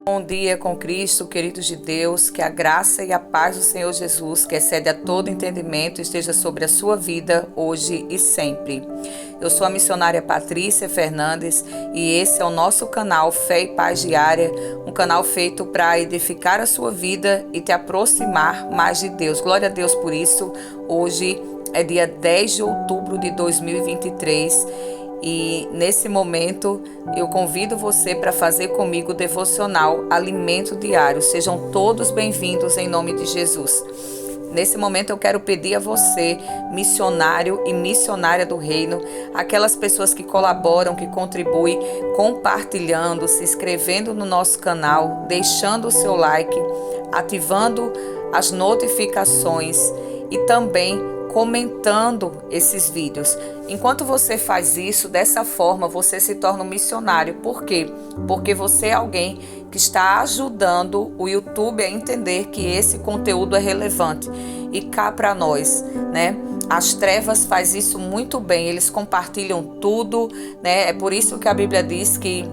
Bom dia com Cristo, queridos de Deus, que a graça e a paz do Senhor Jesus, que excede a todo entendimento, esteja sobre a sua vida, hoje e sempre. Eu sou a missionária Patrícia Fernandes e esse é o nosso canal Fé e Paz Diária, um canal feito para edificar a sua vida e te aproximar mais de Deus. Glória a Deus por isso. Hoje é dia 10 de outubro de 2023 e nesse momento eu convido você para fazer comigo o devocional Alimento Diário. Sejam todos bem-vindos em nome de Jesus. Nesse momento eu quero pedir a você, missionário e missionária do reino, aquelas pessoas que colaboram, que contribuem, compartilhando, se inscrevendo no nosso canal, deixando o seu like, ativando as notificações e também comentando esses vídeos. Enquanto você faz isso, dessa forma você se torna um missionário. Por quê? Porque você é alguém que está ajudando o YouTube a entender que esse conteúdo é relevante. E cá para nós, né? As trevas faz isso muito bem, eles compartilham tudo, né? É por isso que a Bíblia diz que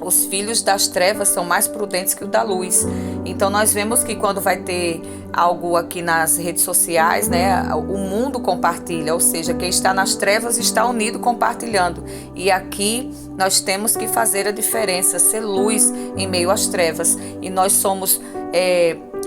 os filhos das trevas são mais prudentes que o da luz. Então nós vemos que quando vai ter algo aqui nas redes sociais, né, o mundo compartilha, ou seja, quem está nas trevas está unido compartilhando. E aqui nós temos que fazer a diferença, ser luz em meio às trevas. E nós somos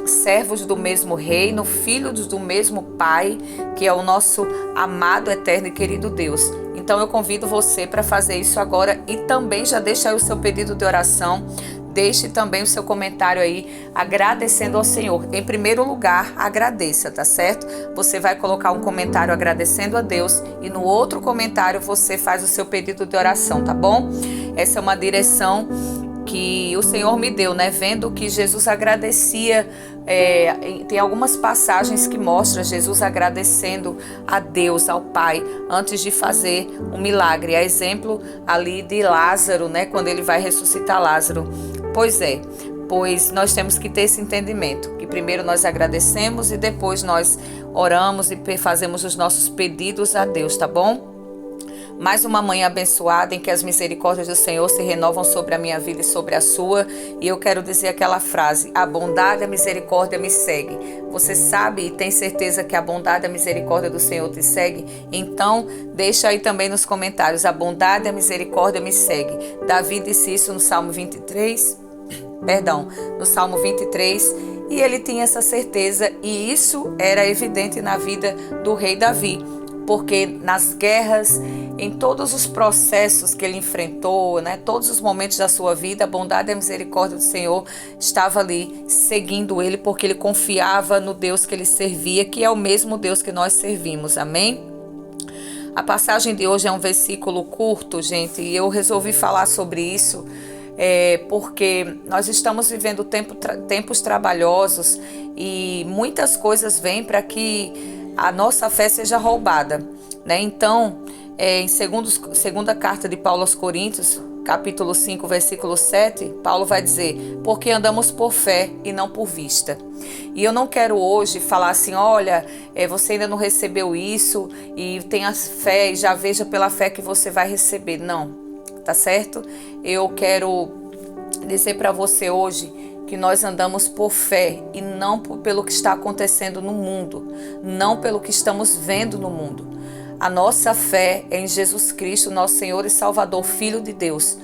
servos do mesmo reino, filhos do mesmo Pai, que é o nosso amado, eterno e querido Deus. Então eu convido você para fazer isso agora e também já deixa aí o seu pedido de oração, deixe também o seu comentário aí agradecendo ao Senhor. Em primeiro lugar, agradeça, tá certo? Você vai colocar um comentário agradecendo a Deus e no outro comentário você faz o seu pedido de oração, tá bom? Essa é uma direção que o Senhor me deu, né? Vendo que Jesus agradecia, tem algumas passagens que mostram Jesus agradecendo a Deus, ao Pai, antes de fazer um milagre. É exemplo ali de Lázaro, né? Quando ele vai ressuscitar Lázaro. Pois nós temos que ter esse entendimento, que primeiro nós agradecemos e depois nós oramos e fazemos os nossos pedidos a Deus, tá bom? Mais uma manhã abençoada em que as misericórdias do Senhor se renovam sobre a minha vida e sobre a sua. E eu quero dizer aquela frase: a bondade e a misericórdia me seguem. Você sabe e tem certeza que a bondade e a misericórdia do Senhor te segue? Então, deixa aí também nos comentários: a bondade e a misericórdia me seguem. Davi disse isso no Salmo 23, no Salmo 23, e ele tinha essa certeza, e isso era evidente na vida do rei Davi. Porque nas guerras, em todos os processos que ele enfrentou, né, todos os momentos da sua vida, a bondade e a misericórdia do Senhor estava ali seguindo ele, porque ele confiava no Deus que ele servia, que é o mesmo Deus que nós servimos. Amém? A passagem de hoje é um versículo curto, gente, e eu resolvi falar sobre isso porque nós estamos vivendo tempos trabalhosos e muitas coisas vêm para que a nossa fé seja roubada, né? Então, em segunda carta de Paulo aos Coríntios, capítulo 5, versículo 7, Paulo vai dizer: porque andamos por fé e não por vista. E eu não quero hoje falar assim: olha, você ainda não recebeu isso e tenha fé e já veja pela fé que você vai receber. Não, tá certo? Eu quero dizer para você hoje que nós andamos por fé e não pelo que está acontecendo no mundo, não pelo que estamos vendo no mundo. A nossa fé é em Jesus Cristo, nosso Senhor e Salvador, Filho de Deus.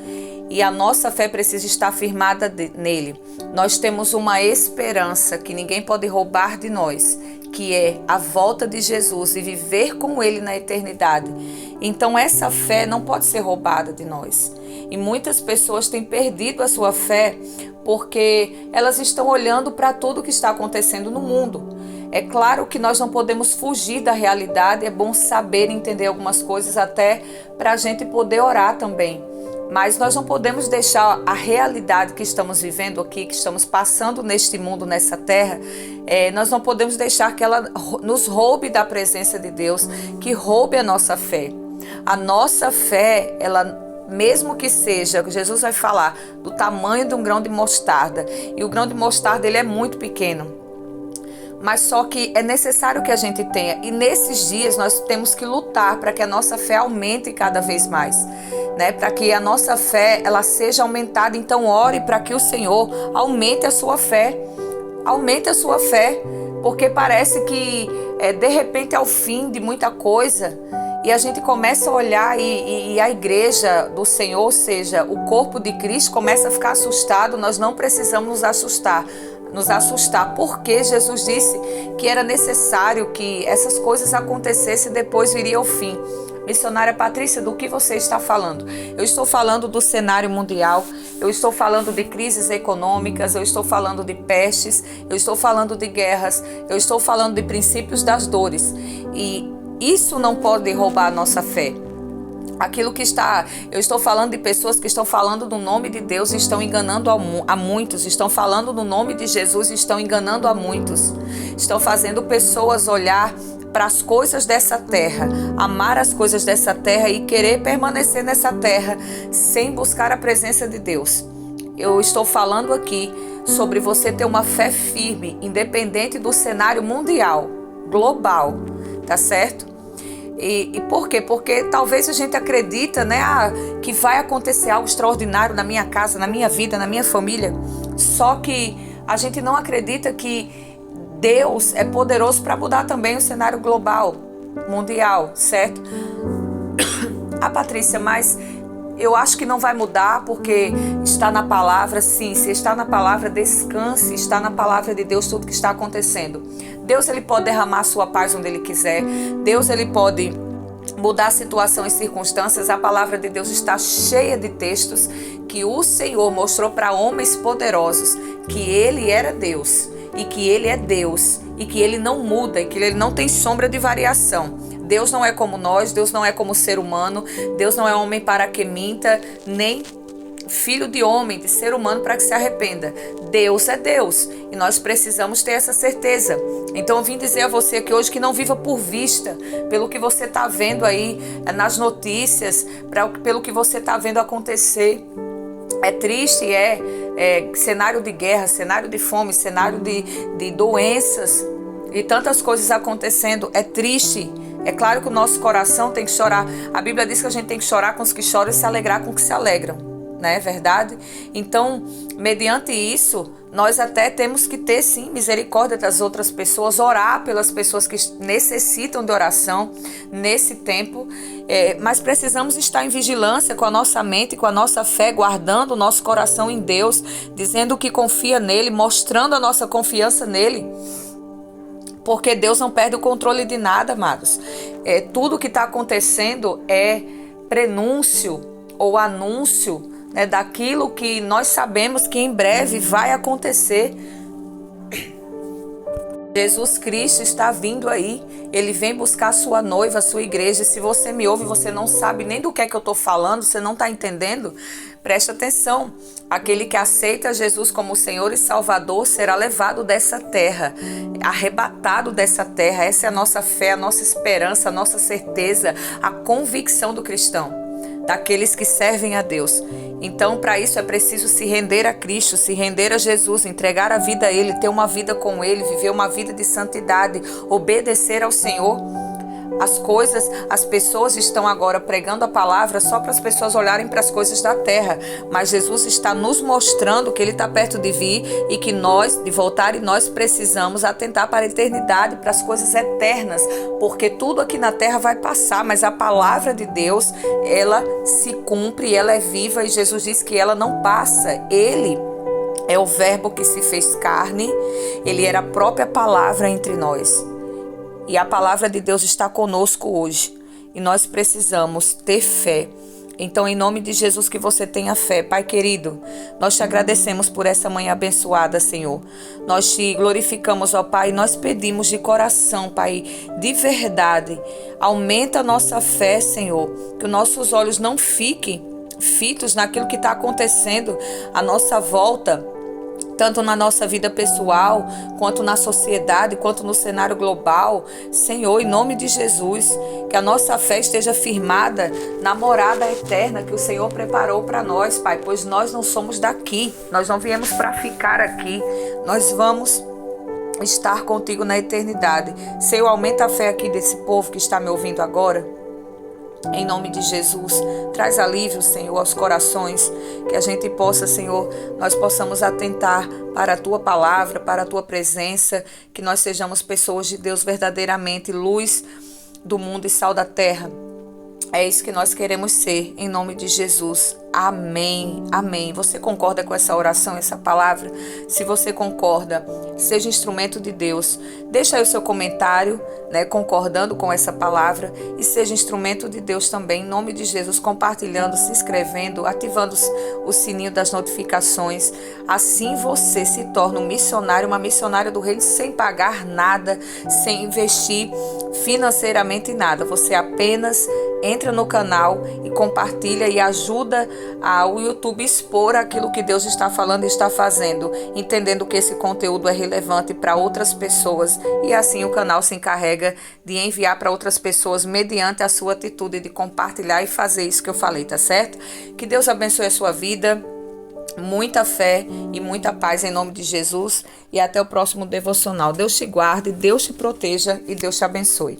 E a nossa fé precisa estar firmada nele. Nós temos uma esperança que ninguém pode roubar de nós, que é a volta de Jesus e viver com ele na eternidade. Então essa fé não pode ser roubada de nós. E muitas pessoas têm perdido a sua fé porque elas estão olhando para tudo que está acontecendo no mundo. É claro que nós não podemos fugir da realidade, é bom saber entender algumas coisas até para a gente poder orar também. Mas nós não podemos deixar a realidade que estamos vivendo aqui, que estamos passando neste mundo, nessa terra, nós não podemos deixar que ela nos roube da presença de Deus, que roube a nossa fé. A nossa fé, ela, mesmo que seja, Jesus vai falar, do tamanho de um grão de mostarda, e o grão de mostarda ele é muito pequeno. mas só que é necessário que a gente tenha. E nesses dias nós temos que lutar para que a nossa fé aumente cada vez mais, né? Para que a nossa fé ela seja aumentada. Então ore para que o Senhor aumente a sua fé. Aumente a sua fé, porque parece que de repente é o fim de muita coisa. E a gente começa a olhar e a igreja do Senhor, ou seja, o corpo de Cristo, começa a ficar assustado. Nós não precisamos nos assustar, porque Jesus disse que era necessário que essas coisas acontecessem e depois viria o fim. Missionária Patrícia, do que você está falando? Eu estou falando do cenário mundial, eu estou falando de crises econômicas, eu estou falando de pestes, eu estou falando de guerras, eu estou falando de princípios das dores. E isso não pode roubar a nossa fé. Eu estou falando de pessoas que estão falando no nome de Deus e estão enganando a muitos, estão falando no nome de Jesus e estão enganando a muitos, estão fazendo pessoas olhar para as coisas dessa terra, amar as coisas dessa terra e querer permanecer nessa terra sem buscar a presença de Deus. Eu estou falando aqui sobre você ter uma fé firme, independente do cenário mundial, global, tá certo? E por quê? Porque talvez a gente acredita, né, que vai acontecer algo extraordinário na minha casa, na minha vida, na minha família. Só que a gente não acredita que Deus é poderoso para mudar também o cenário global, mundial, certo? Patrícia, mas eu acho que não vai mudar porque está na palavra. Sim, se está na palavra, descanse, está na palavra de Deus tudo que está acontecendo. Deus ele pode derramar a sua paz onde ele quiser. Deus ele pode mudar a situação e circunstâncias. A palavra de Deus está cheia de textos que o Senhor mostrou para homens poderosos que ele era Deus e que ele é Deus e que ele não muda e que ele não tem sombra de variação. Deus não é como nós, Deus não é como ser humano, Deus não é homem para que minta, nem filho de homem, de ser humano para que se arrependa. Deus é Deus e nós precisamos ter essa certeza. Então eu vim dizer a você que hoje que não viva por vista, pelo que você está vendo aí nas notícias, pelo que você está vendo acontecer. É triste, cenário de guerra, cenário de fome, cenário de doenças e tantas coisas acontecendo. É triste. É claro que o nosso coração tem que chorar. A Bíblia diz que a gente tem que chorar com os que choram e se alegrar com os que se alegram. Não é verdade? Então, mediante isso, nós até temos que ter, sim, misericórdia das outras pessoas, orar pelas pessoas que necessitam de oração nesse tempo, mas precisamos estar em vigilância com a nossa mente, com a nossa fé, guardando o nosso coração em Deus, dizendo que confia nele, mostrando a nossa confiança nele. Porque Deus não perde o controle de nada, amados. Tudo que está acontecendo é prenúncio ou anúncio, né, daquilo que nós sabemos que em breve vai acontecer. Jesus Cristo está vindo aí. Ele vem buscar a sua noiva, a sua igreja. Se você me ouve, você não sabe nem do que é que eu estou falando, você não está entendendo, preste atenção. Aquele que aceita Jesus como Senhor e Salvador será levado dessa terra, arrebatado dessa terra. Essa é a nossa fé, a nossa esperança, a nossa certeza, a convicção do cristão, daqueles que servem a Deus. Então, para isso é preciso se render a Cristo, se render a Jesus, entregar a vida a Ele, ter uma vida com Ele, viver uma vida de santidade, obedecer ao Senhor. As pessoas estão agora pregando a palavra só para as pessoas olharem para as coisas da terra, mas Jesus está nos mostrando que Ele está perto de vir e que de voltar, e nós precisamos atentar para a eternidade, para as coisas eternas, porque tudo aqui na terra vai passar, mas a palavra de Deus, ela se cumpre, ela é viva, e Jesus diz que ela não passa. Ele é o verbo que se fez carne, Ele era a própria palavra entre nós. E a palavra de Deus está conosco hoje. E nós precisamos ter fé. Então, em nome de Jesus, que você tenha fé. Pai querido, nós te agradecemos por essa manhã abençoada, Senhor. Nós te glorificamos, ó Pai. Nós pedimos de coração, Pai, de verdade. Aumenta a nossa fé, Senhor. Que os nossos olhos não fiquem fitos naquilo que está acontecendo à nossa volta, tanto na nossa vida pessoal, quanto na sociedade, quanto no cenário global. Senhor, em nome de Jesus, que a nossa fé esteja firmada na morada eterna que o Senhor preparou para nós, Pai, pois nós não somos daqui, nós não viemos para ficar aqui, nós vamos estar contigo na eternidade. Senhor, aumenta a fé aqui desse povo que está me ouvindo agora. Em nome de Jesus, traz alívio, Senhor, aos corações, que a gente possa, Senhor, nós possamos atentar para a Tua palavra, para a Tua presença, que nós sejamos pessoas de Deus verdadeiramente, luz do mundo e sal da terra. É isso que nós queremos ser, em nome de Jesus. Amém, amém. Você concorda com essa oração, essa palavra? Se você concorda, seja instrumento de Deus. Deixa aí o seu comentário, concordando com essa palavra, e seja instrumento de Deus também, em nome de Jesus, compartilhando, se inscrevendo, ativando o sininho das notificações. Assim você se torna um missionário, uma missionária do reino, sem pagar nada, sem investir financeiramente em nada. Você apenas entra no canal e compartilha e ajuda ao YouTube expor aquilo que Deus está falando e está fazendo, entendendo que esse conteúdo é relevante para outras pessoas, e assim o canal se encarrega de enviar para outras pessoas mediante a sua atitude de compartilhar e fazer isso que eu falei, tá certo? Que Deus abençoe a sua vida, muita fé e muita paz em nome de Jesus, e até o próximo devocional. Deus te guarde, Deus te proteja e Deus te abençoe.